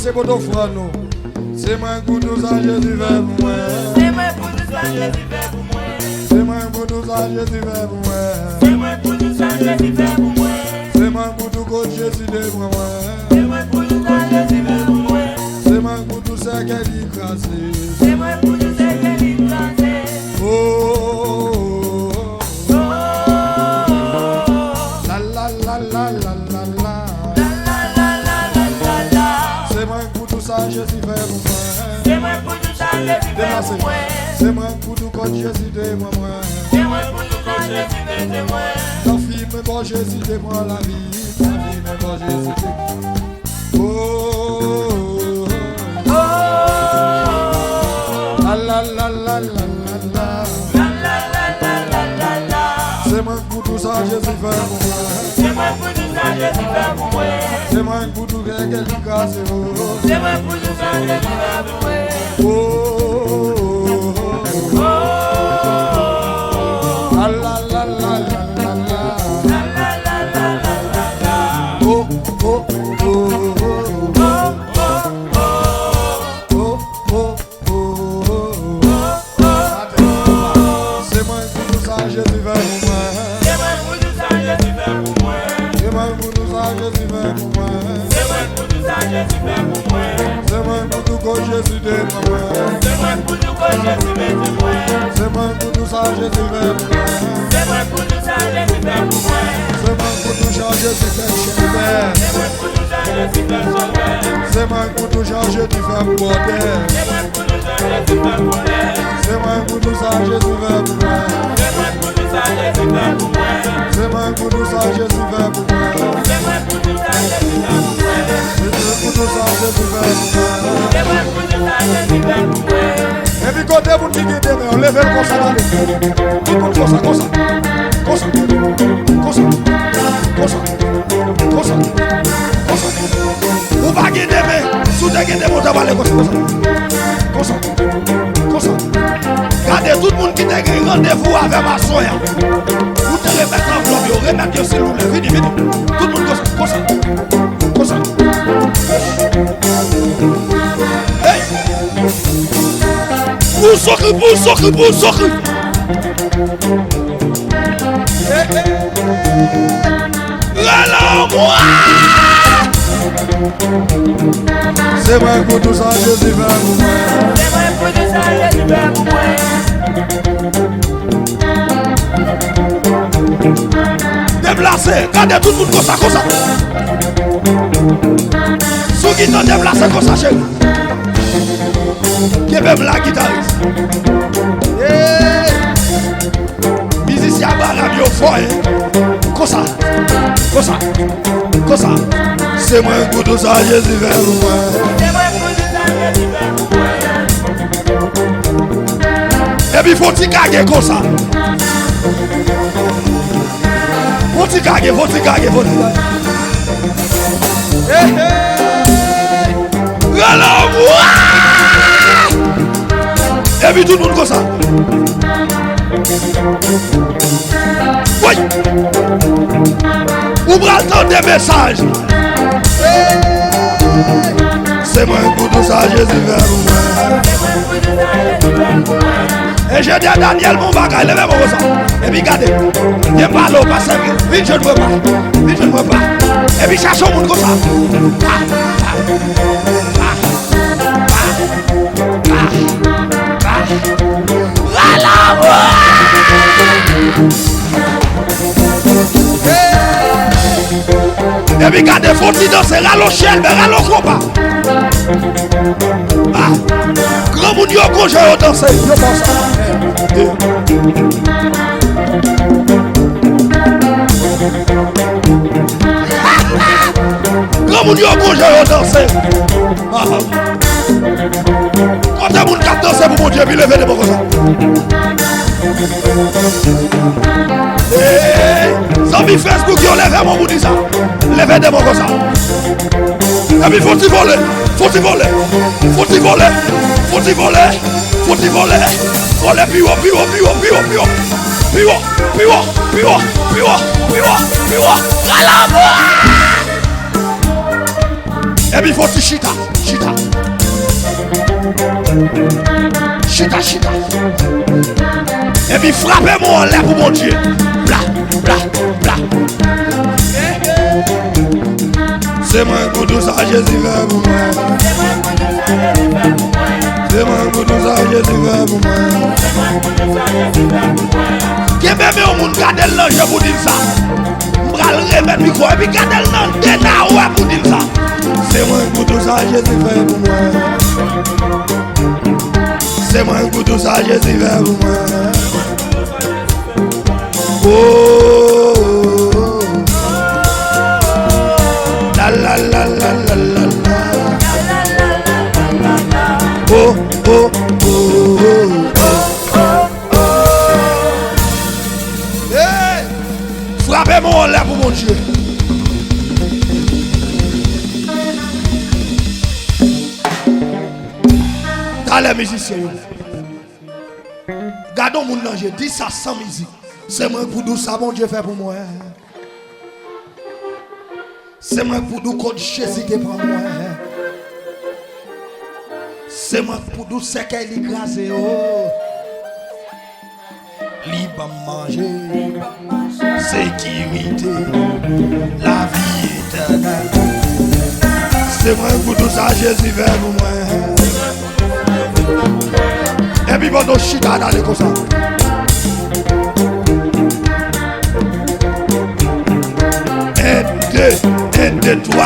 c'est pour t'offrir nous. C'est moi pour nous Jésus vers moi. C'est moi pour nous Jésus vers moi. C'est moi pour nous Jésus vers moi. C'est moi pour nous Jésus vers moi. C'est moi pour tout côté Jésus de moi. C'est moi pour nous Jésus vers moi. C'est moi pour tout ça qui est écrasé. C'est moi pour nous Jésus écrasé. Oh, la la la la la la la. C'est moi pour tout ça Jésus vers moi. C'est moi pour tout ça Jésus vers moi. C'est moi pour tout côté Jésus de moi. C'est moi pour tout ça Jésus de moi. La fille me bon Jésus de moi la vie. La fille me bon Jésus de moi. Oh, la la la la la la. C'est moi pour tout ça Jésus vers moi. C'est moi pour tout ça Jésus vers moi. C'est moi pour tout quelqu'un qui casse. C'est moi pour tout ça Jésus vers moi. Oh, la la la la la la. Oh, oh, oh, oh, oh, oh, oh. C'est moi pour tout ça Jésus vers moi. C'est moi pour tout ça Jésus vers moi. C'est moi pour tout ça Jésus vers moi. C'est moi pour tout ça Jésus vers moi. C'est moi pour tout que Jésus de moi. C'est moi pour tout que Jésus de moi. C'est moi pour tout ça Jésus vers moi. C'est moi pour tout ça Jésus vers moi. C'est moi pour tout changer du faire chemin. C'est moi pour tout ça Jésus vers moi. C'est moi pour tout changer du faire bordel. C'est moi pour tout ça Jésus vers moi. C'est moi pour tout ça Jésus vers moi. C'est moi pour tout ça Jésus vers moi. C'est moi pour tout ça Jésus vers moi. C'est moi pour tout ça Jésus vers moi. C'est moi pour tout ça Jésus vers moi. C'est moi pour tout ça Jésus vers moi. Et puis côté vous qui guidez, mais on lève comme ça dans le comme ça, comme ça, comme ça, comme ça, comme ça, comme ça, comme ça. Vous pas guider, mais sous des guidez, vous allez aller comme ça, comme ça. Regardez tout le monde qui t'a gagné rendez-vous avec ma soeur. Vous te remettez en bloc, vous remettez aussi l'oule. Vini, vini. Tout le monde comme ça, comme ça, comme ça. Hey! Pour soccer. Moi! C'est moi pour tout ça, Jésus vers moi. C'est moi pour tout ça Jésus vers moi. Déplacé, regardez tout le monde comme ça. Sous qui t'ont déplacé comme ça, chérie. Qui est même la guitariste. Musicien barabi au foyer. Comme ça. C'est moi pour tout ça, Jésus vers moi. C'est moi pour tout ça Jésus vers moi. Et puis faut t'y caguer comme ça. Faut t'y caguer. Alors moi. Et puis tout le monde comme ça. Oui. Ouvrez le temps des messages. C'est moi pour tout ça, Jésus vers moi. Et j'ai dit à Daniel, mon bagage, levez mon ça. Et puis regardez, viens pas l'eau, parce que vite je ne veux pas. Et puis cherche au monde comme ça. Et puis regardez, faut-il danser, râle chien, mais râle combat. Grand monde yo congé au danser, yo pense. Grand monde yo congé au danser. Quand t'as moun cap danser pour mon Dieu, puis levez de bon comme ça. Zami Facebook, yo levez mon bout ça. Levez de bon comme ça. Et puis faut-il voler. Voler plus haut. Et puis faut-il chita. Chita, chita. Et puis frappez-moi en l'air pour mon Dieu. Bla, bla, bla. C'est moi pour tout ça, Jésus fait pour moi. C'est moi pour tout ça, Jésus fait pour moi. Qui même au monde garde l'ange pour dire ça. M'bral remettre micro et puis garde l'ange dénaoué pour dire ça. C'est moi pour tout ça, Jésus fait pour moi. C'est moi pour tout ça, Jésus fait pour moi. Oh, oh, oh. La la la la la la la. Oh, oh, oh, oh, oh. Hey! Frappez-moi là pour mon Dieu. Dans les musiciens. Gardons mon ange, dis ça sans musique. C'est moi pour nous ça, mon Dieu fait pour moi. C'est moi pour nous qu'on Jésus qui prend moi. C'est moi pour nous c'est qu'elle écrasé. Oh. Libre manger, sécurité, la vie éternelle. C'est moi pour nous ça, Jésus fait pour moi. Et puis bon, chita dans les comme ça. 1, 2, 3.